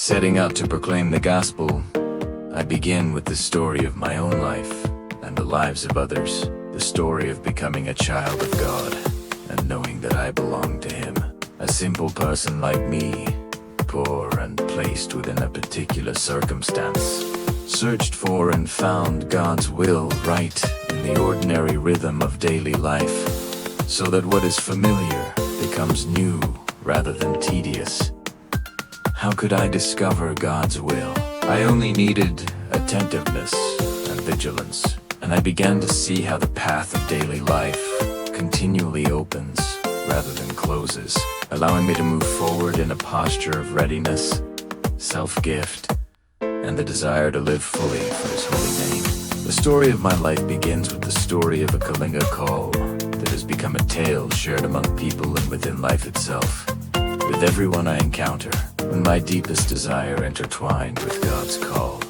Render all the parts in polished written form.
Setting out to proclaim the gospel, I begin with the story of my own life and the lives of others, the story of becoming a child of God and knowing that I belong to Him. A simple person like me, poor and placed within a particular circumstance, searched for and found God's will right in the ordinary rhythm of daily life, so that what is familiar becomes new rather than tedious. How could I discover God's will? I only needed attentiveness and vigilance, and I began to see how the path of daily life continually opens rather than closes, allowing me to move forward in a posture of readiness, self-gift, and the desire to live fully for His holy name. The story of my life begins with the story of a Kalinga call that has become a tale shared among people and within life itself. With everyone I encounter, when my deepest desire intertwined with God's call,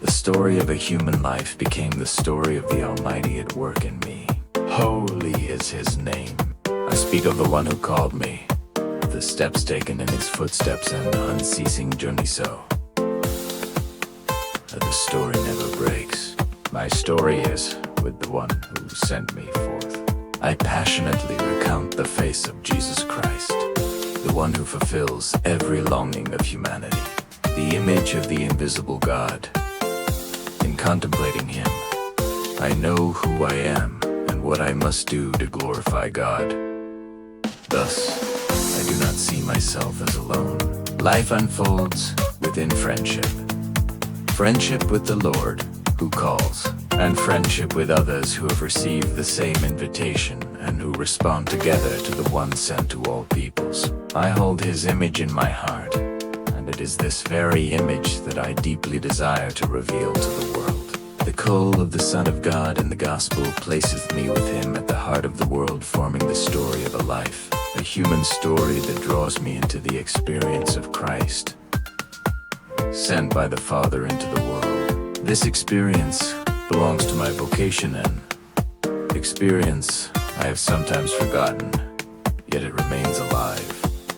the story of a human life became the story of the Almighty at work in me. Holy is His name. I speak of the one who called me, the steps taken in His footsteps and the unceasing journey so that the story never breaks. My story is with the one who sent me forth. I passionately recount the face of Jesus Christ, the one who fulfills every longing of humanity, the image of the invisible God. In contemplating Him, I know who I am and what I must do to glorify God. Thus, I do not see myself as alone. Life unfolds within friendship. Friendship with the Lord, who calls, and friendship with others who have received the same invitation and who respond together to the one sent to all peoples. I hold His image in my heart, and it is this very image that I deeply desire to reveal to the world. The call of the Son of God in the gospel placeth me with Him at the heart of the world, forming the story of a life, a human story that draws me into the experience of Christ, sent by the Father into the world. This experience belongs to my vocation, and experience I have sometimes forgotten, yet it remains alive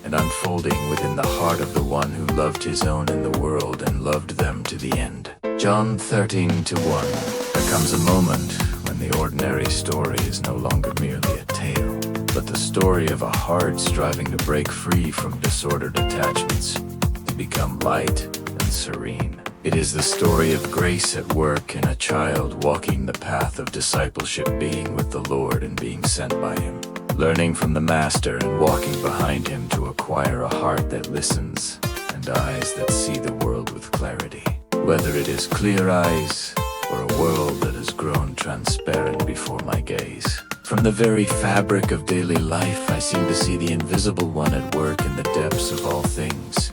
and unfolding within the heart of the one who loved His own in the world and loved them to the end. John 13:1. There comes a moment when the ordinary story is no longer merely a tale, but the story of a heart striving to break free from disordered attachments, to become light and serene. It is the story of grace at work in a child walking the path of discipleship, being with the Lord and being sent by Him, learning from the Master and walking behind Him to acquire a heart that listens and eyes that see the world with clarity. Whether it is clear eyes or a world that has grown transparent before my gaze. From the very fabric of daily life, I seem to see the invisible one at work in the depths of all things,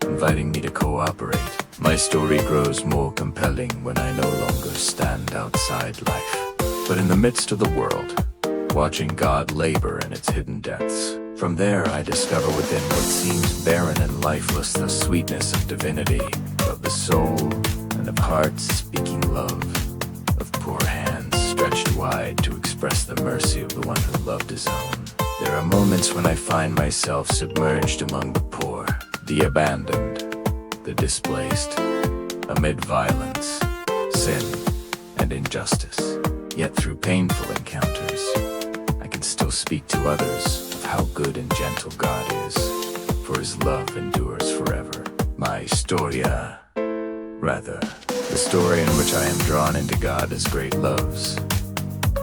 inviting me to cooperate. My story grows more compelling when I no longer stand outside life, but in the midst of the world, watching God labor in its hidden depths. From there I discover within what seems barren and lifeless the sweetness of divinity, of the soul, and of hearts speaking love, of poor hands stretched wide to express the mercy of the one who loved His own. There are moments when I find myself submerged among the poor, the abandoned, the displaced, amid violence, sin, and injustice. Yet through painful encounters, I can still speak to others of how good and gentle God is, for His love endures forever. My storia, rather, the story in which I am drawn into God as great loves,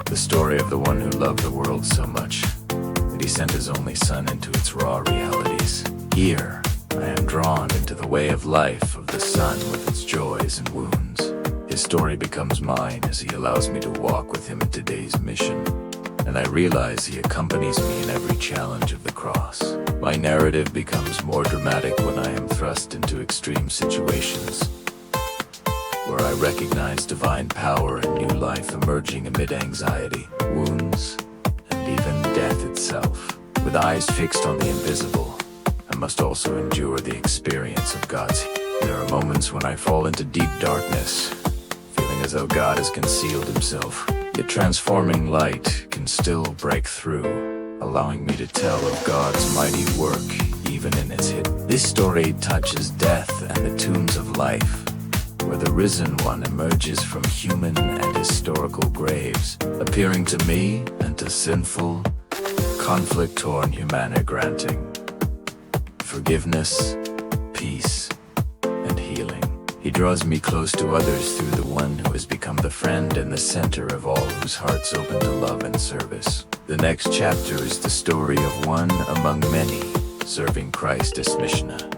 the story of the one who loved the world so much that He sent His only Son into its raw realities. Here, I am drawn into the way of life of the Son with its joys and wounds. His story becomes mine as He allows me to walk with Him in today's mission, and I realize He accompanies me in every challenge of the cross. My narrative becomes more dramatic when I am thrust into extreme situations, where I recognize divine power and new life emerging amid anxiety, wounds, and even death itself. With eyes fixed on the invisible, I must also endure the experience of God's. There are moments when I fall into deep darkness, feeling as though God has concealed Himself, yet transforming light can still break through, allowing me to tell of God's mighty work even even in its hit. This story touches death and the tombs of life, where the risen one emerges from human and historical graves, appearing to me and to sinful, conflict-torn humanity, granting forgiveness, peace, and healing. He draws me close to others through the one who has become the friend and the center of all whose hearts open to love and service. The next chapter is the story of one among many, serving Christ as Mishnah.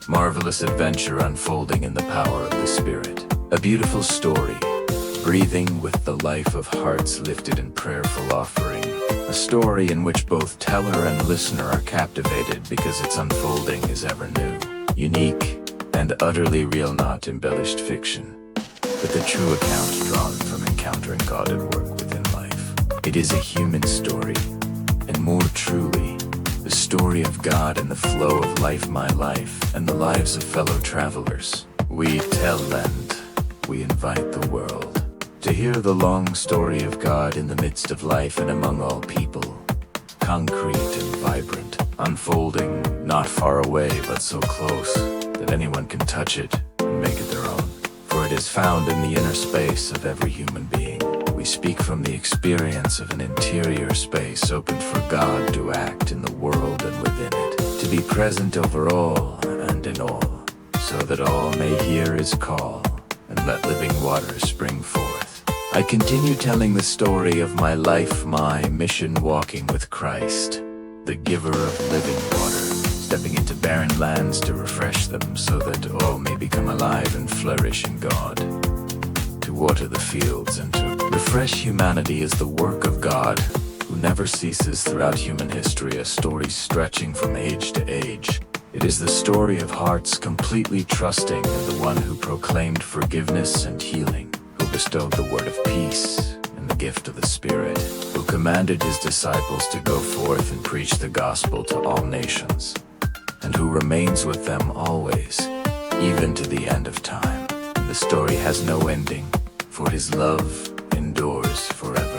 Marvelous adventure unfolding in the power of the Spirit. A beautiful story, breathing with the life of hearts lifted in prayerful offering. A story in which both teller and listener are captivated because its unfolding is ever new, unique, and utterly real, not embellished fiction, but the true account drawn from encountering God at work within life. It is a human story, and more truly, the story of God and the flow of life, my life, and the lives of fellow travelers. We tell and we invite the world to hear the long story of God in the midst of life and among all people, concrete and vibrant, unfolding, not far away but so close that anyone can touch it and make it their own. For it is found in the inner space of every human being. We speak from the experience of an interior space opened for God to act in the world and within it, to be present over all and in all, so that all may hear his call and let living waters spring forth. I continue telling the story of my life, my mission, walking with Christ, the giver of living water, stepping into barren lands to refresh them so that all may become alive and flourish in God. To water the fields and to refresh humanity is the work of God, who never ceases throughout human history, a story stretching from age to age. It is the story of hearts completely trusting in the one who proclaimed forgiveness and healing, who bestowed the word of peace and the gift of the Spirit, who commanded his disciples to go forth and preach the gospel to all nations, and who remains with them always, even to the end of time. And the story has no ending, for his love endures forever.